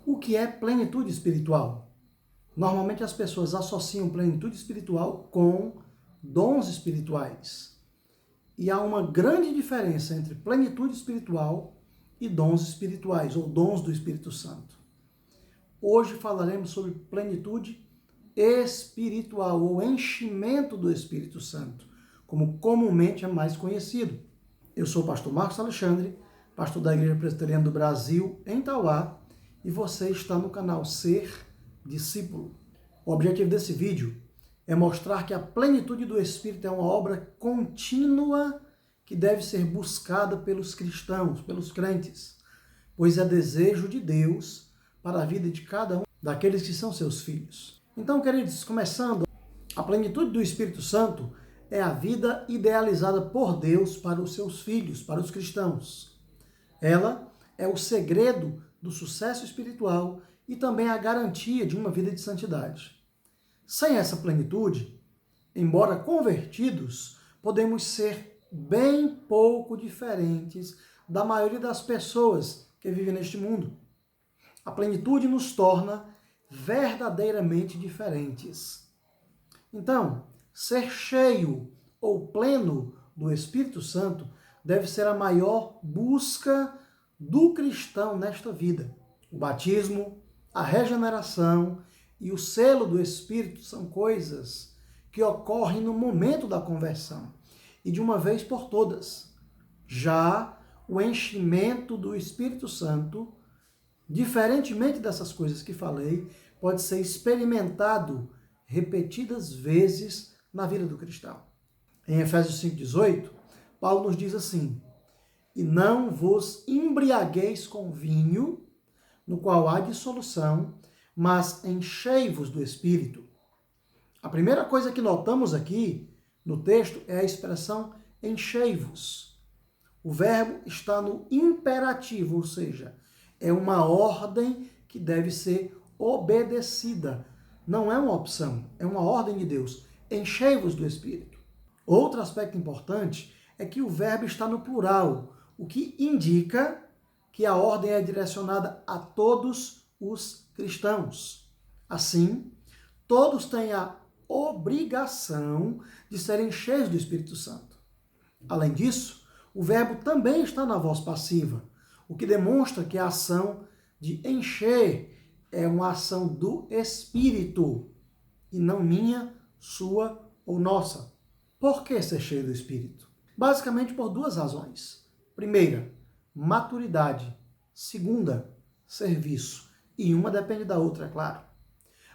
O que é plenitude espiritual? Normalmente as pessoas associam plenitude espiritual com dons espirituais. E há uma grande diferença entre plenitude espiritual e dons espirituais, ou dons do Espírito Santo. Hoje falaremos sobre plenitude espiritual, ou enchimento do Espírito Santo, como comumente é mais conhecido. Eu sou o pastor Marcos Alexandre, pastor da Igreja Presbiteriana do Brasil, em Tauá, e você está no canal Ser Discípulo. O objetivo desse vídeo é mostrar que a plenitude do Espírito é uma obra contínua que deve ser buscada pelos cristãos, pelos crentes, pois é desejo de Deus para a vida de cada um daqueles que são seus filhos. Então, queridos, começando, a plenitude do Espírito Santo é a vida idealizada por Deus para os seus filhos, para os cristãos. Ela é o segredo do sucesso espiritual e também a garantia de uma vida de santidade. Sem essa plenitude, embora convertidos, podemos ser bem pouco diferentes da maioria das pessoas que vivem neste mundo. A plenitude nos torna verdadeiramente diferentes. Então, ser cheio ou pleno do Espírito Santo deve ser a maior busca do cristão nesta vida. O batismo, a regeneração e o selo do Espírito são coisas que ocorrem no momento da conversão e de uma vez por todas. Já o enchimento do Espírito Santo, diferentemente dessas coisas que falei, pode ser experimentado repetidas vezes na vida do cristão. Em Efésios 5,18, Paulo nos diz assim: e não vos embriagueis com vinho, no qual há dissolução, mas enchei-vos do Espírito. A primeira coisa que notamos aqui no texto é a expressão enchei-vos. O verbo está no imperativo, ou seja, é uma ordem que deve ser obedecida. Não é uma opção, é uma ordem de Deus. Enchei-vos do Espírito. Outro aspecto importante é que o verbo está no plural, o que indica que a ordem é direcionada a todos os cristãos. Assim, todos têm a obrigação de serem cheios do Espírito Santo. Além disso, o verbo também está na voz passiva, o que demonstra que a ação de encher é uma ação do Espírito e não minha, sua ou nossa. Por que ser cheio do Espírito? Basicamente por duas razões. Primeira, maturidade. Segunda, serviço. E uma depende da outra, é claro.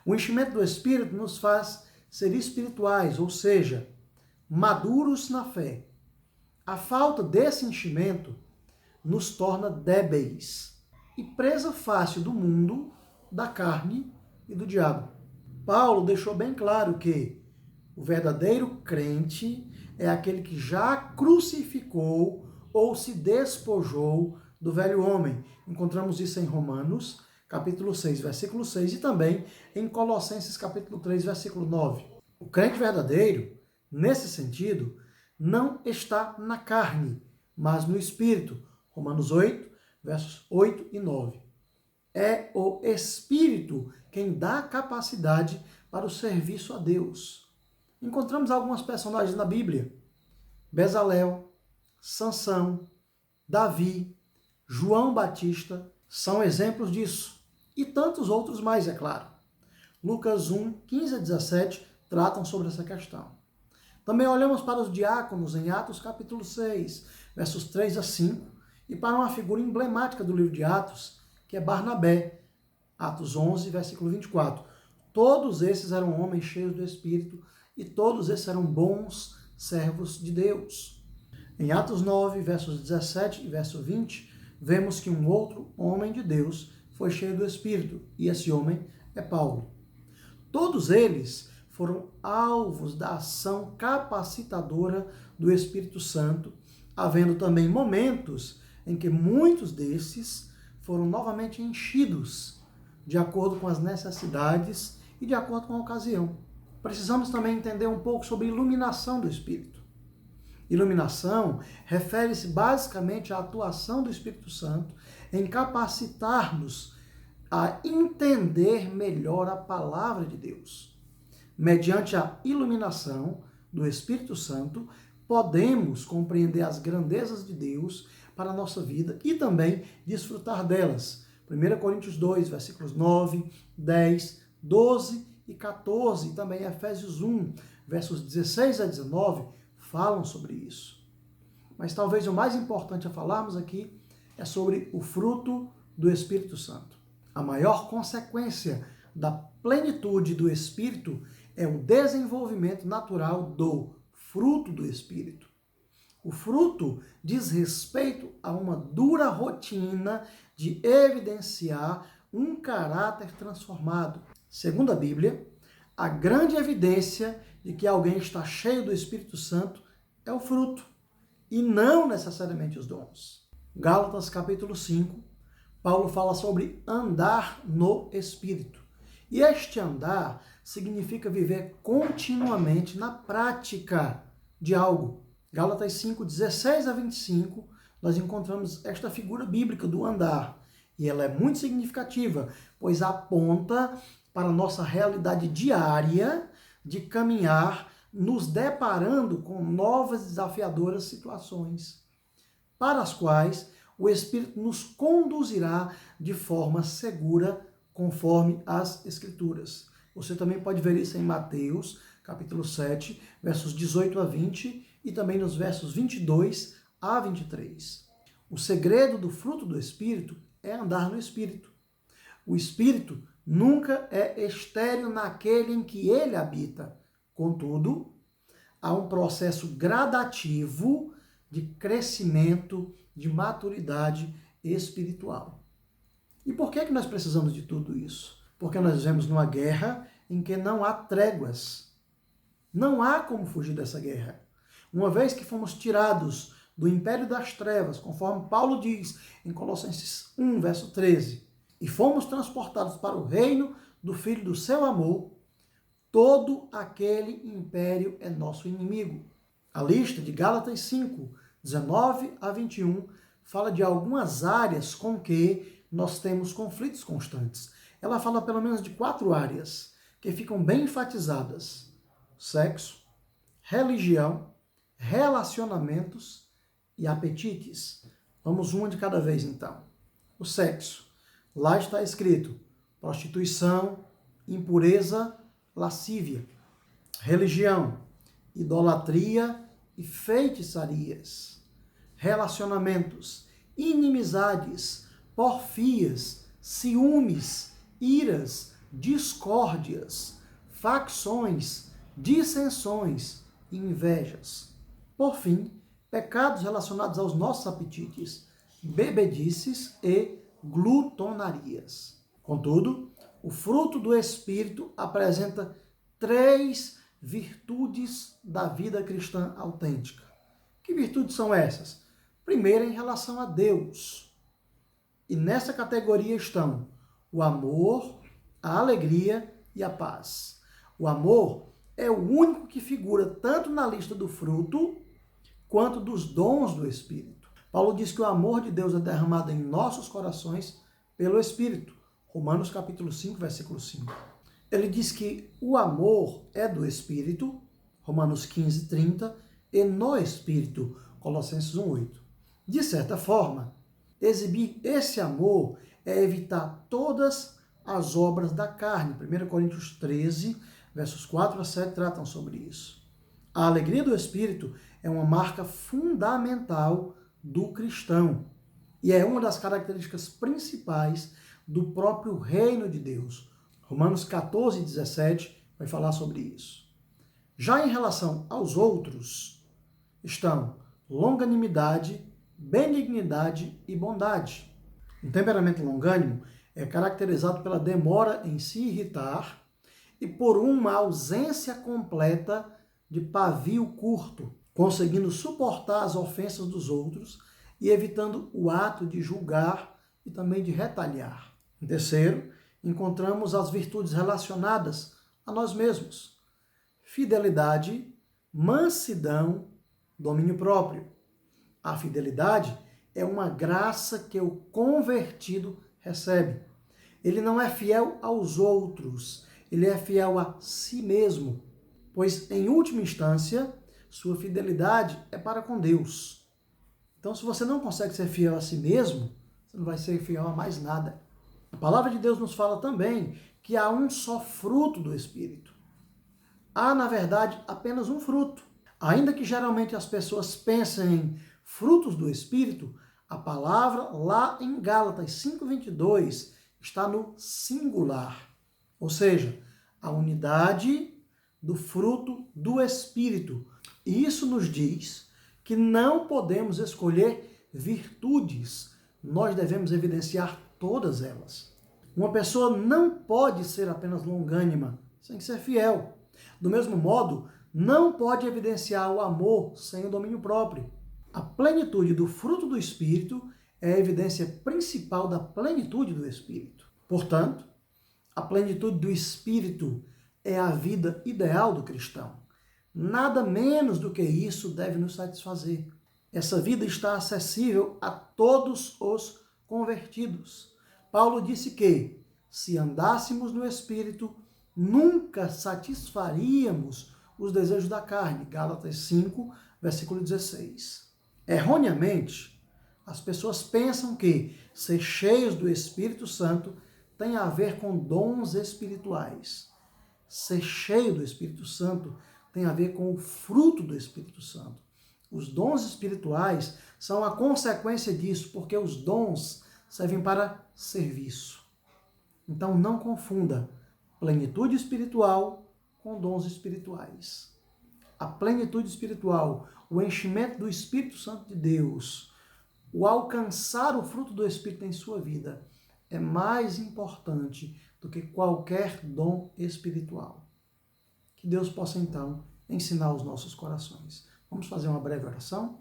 O enchimento do Espírito nos faz ser espirituais, ou seja, maduros na fé. A falta desse enchimento nos torna débeis e presa fácil do mundo, da carne e do diabo. Paulo deixou bem claro que o verdadeiro crente é aquele que já crucificou ou se despojou do velho homem. Encontramos isso em Romanos, capítulo 6, versículo 6, e também em Colossenses, capítulo 3, versículo 9. O crente verdadeiro, nesse sentido, não está na carne, mas no Espírito. Romanos 8, versos 8 e 9. É o Espírito quem dá capacidade para o serviço a Deus. Encontramos algumas personagens na Bíblia: Bezalel, Sansão, Davi, João Batista, são exemplos disso. E tantos outros mais, é claro. Lucas 1, 15 a 17 tratam sobre essa questão. Também olhamos para os diáconos em Atos capítulo 6, versos 3 a 5, e para uma figura emblemática do livro de Atos, que é Barnabé, Atos 11, versículo 24. Todos esses eram homens cheios do Espírito e todos esses eram bons servos de Deus. Em Atos 9, versos 17 e verso 20, vemos que um outro homem de Deus foi cheio do Espírito, e esse homem é Paulo. Todos eles foram alvos da ação capacitadora do Espírito Santo, havendo também momentos em que muitos desses foram novamente enchidos de acordo com as necessidades e de acordo com a ocasião. Precisamos também entender um pouco sobre iluminação do Espírito. Iluminação refere-se basicamente à atuação do Espírito Santo em capacitar-nos a entender melhor a palavra de Deus. Mediante a iluminação do Espírito Santo, podemos compreender as grandezas de Deus para a nossa vida e também desfrutar delas. 1 Coríntios 2, versículos 9, 10, 12 e 14, e também Efésios 1, versos 16 a 19, falam sobre isso. Mas talvez o mais importante a falarmos aqui é sobre o fruto do Espírito Santo. A maior consequência da plenitude do Espírito é o desenvolvimento natural do fruto do Espírito. O fruto diz respeito a uma dura rotina de evidenciar um caráter transformado. Segundo a Bíblia, a grande evidência de que alguém está cheio do Espírito Santo é o fruto, e não necessariamente os dons. Gálatas capítulo 5, Paulo fala sobre andar no Espírito. E este andar significa viver continuamente na prática de algo. Gálatas 5, 16 a 25, nós encontramos esta figura bíblica do andar. E ela é muito significativa, pois aponta para a nossa realidade diária de caminhar, nos deparando com novas desafiadoras situações, para as quais o Espírito nos conduzirá de forma segura, conforme as Escrituras. Você também pode ver isso em Mateus, capítulo 7, versos 18 a 20, e também nos versos 22 a 23. O segredo do fruto do Espírito é andar no Espírito. O Espírito nunca é estéril naquele em que ele habita. Contudo, há um processo gradativo de crescimento, de maturidade espiritual. E por que nós precisamos de tudo isso? Porque nós vivemos numa guerra em que não há tréguas. Não há como fugir dessa guerra. Uma vez que fomos tirados do império das trevas, conforme Paulo diz em Colossenses 1, verso 13, e fomos transportados para o reino do Filho do seu amor, todo aquele império é nosso inimigo. A lista de Gálatas 5, 19 a 21 fala de algumas áreas com que nós temos conflitos constantes. Ela fala pelo menos de 4 áreas que ficam bem enfatizadas: sexo, religião, relacionamentos e apetites. Vamos uma de cada vez então. O sexo. Lá está escrito prostituição, impureza, lascívia. Religião, idolatria e feitiçarias. Relacionamentos, inimizades, porfias, ciúmes, iras, discórdias, facções, dissensões e invejas. Por fim, pecados relacionados aos nossos apetites, bebedices e glutonarias. Contudo, o fruto do Espírito apresenta 3 virtudes da vida cristã autêntica. Que virtudes são essas? Primeiro, em relação a Deus. E nessa categoria estão o amor, a alegria e a paz. O amor é o único que figura tanto na lista do fruto quanto dos dons do Espírito. Paulo diz que o amor de Deus é derramado em nossos corações pelo Espírito. Romanos capítulo 5, versículo 5. Ele diz que o amor é do Espírito, Romanos 15, 30, e no Espírito, Colossenses 1, 8. De certa forma, exibir esse amor é evitar todas as obras da carne. 1 Coríntios 13, versos 4 a 7 tratam sobre isso. A alegria do Espírito é uma marca fundamental do cristão e é uma das características principais do próprio reino de Deus. Romanos 14, 17 vai falar sobre isso. Já em relação aos outros, estão longanimidade, benignidade e bondade. Um temperamento longânimo é caracterizado pela demora em se irritar e por uma ausência completa de pavio curto, conseguindo suportar as ofensas dos outros e evitando o ato de julgar e também de retaliar. Em terceiro, encontramos as virtudes relacionadas a nós mesmos: fidelidade, mansidão, domínio próprio. A fidelidade é uma graça que o convertido recebe. Ele não é fiel aos outros, ele é fiel a si mesmo, pois, em última instância, sua fidelidade é para com Deus. Então, se você não consegue ser fiel a si mesmo, você não vai ser fiel a mais nada. A palavra de Deus nos fala também que há um só fruto do Espírito. Há, na verdade, apenas um fruto. Ainda que geralmente as pessoas pensem em frutos do Espírito, a palavra lá em Gálatas 5:22 está no singular. Ou seja, a unidade do fruto do Espírito. E isso nos diz que não podemos escolher virtudes, nós devemos evidenciar todas elas. Uma pessoa não pode ser apenas longânima, sem ser fiel. Do mesmo modo, não pode evidenciar o amor sem o domínio próprio. A plenitude do fruto do Espírito é a evidência principal da plenitude do Espírito. Portanto, a plenitude do Espírito é a vida ideal do cristão. Nada menos do que isso deve nos satisfazer. Essa vida está acessível a todos os convertidos. Paulo disse que, se andássemos no Espírito, nunca satisfaríamos os desejos da carne. Gálatas 5, versículo 16. Erroneamente, as pessoas pensam que ser cheios do Espírito Santo tem a ver com dons espirituais. Ser cheio do Espírito Santo tem a ver com o fruto do Espírito Santo. Os dons espirituais são a consequência disso, porque os dons servem para serviço. Então não confunda plenitude espiritual com dons espirituais. A plenitude espiritual, o enchimento do Espírito Santo de Deus, o alcançar o fruto do Espírito em sua vida é mais importante do que qualquer dom espiritual. Que Deus possa, então, ensinar os nossos corações. Vamos fazer uma breve oração?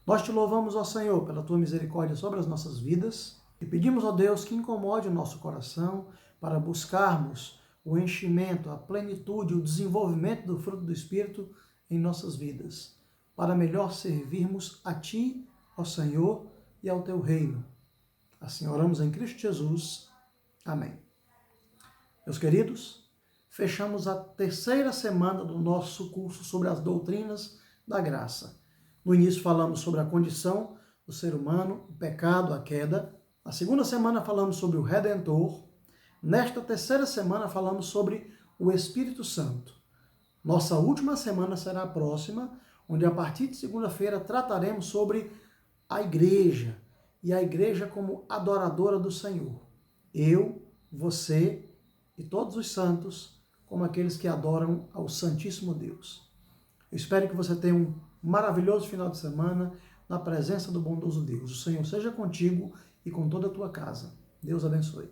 Nós te louvamos, ó Senhor, pela tua misericórdia sobre as nossas vidas e pedimos, ó Deus, que incomode o nosso coração para buscarmos o enchimento, a plenitude, o desenvolvimento do fruto do Espírito em nossas vidas, para melhor servirmos a Ti, ó Senhor, e ao Teu reino. Assim oramos em Cristo Jesus. Amém. Meus queridos, fechamos a terceira semana do nosso curso sobre as doutrinas da graça. No início falamos sobre a condição do ser humano, o pecado, a queda. Na segunda semana falamos sobre o Redentor. Nesta terceira semana falamos sobre o Espírito Santo. Nossa última semana será a próxima, onde a partir de segunda-feira trataremos sobre a igreja, e a igreja como adoradora do Senhor. Eu, você e todos os santos como aqueles que adoram ao Santíssimo Deus. Eu espero que você tenha um maravilhoso final de semana na presença do bondoso Deus. O Senhor seja contigo e com toda a tua casa. Deus abençoe.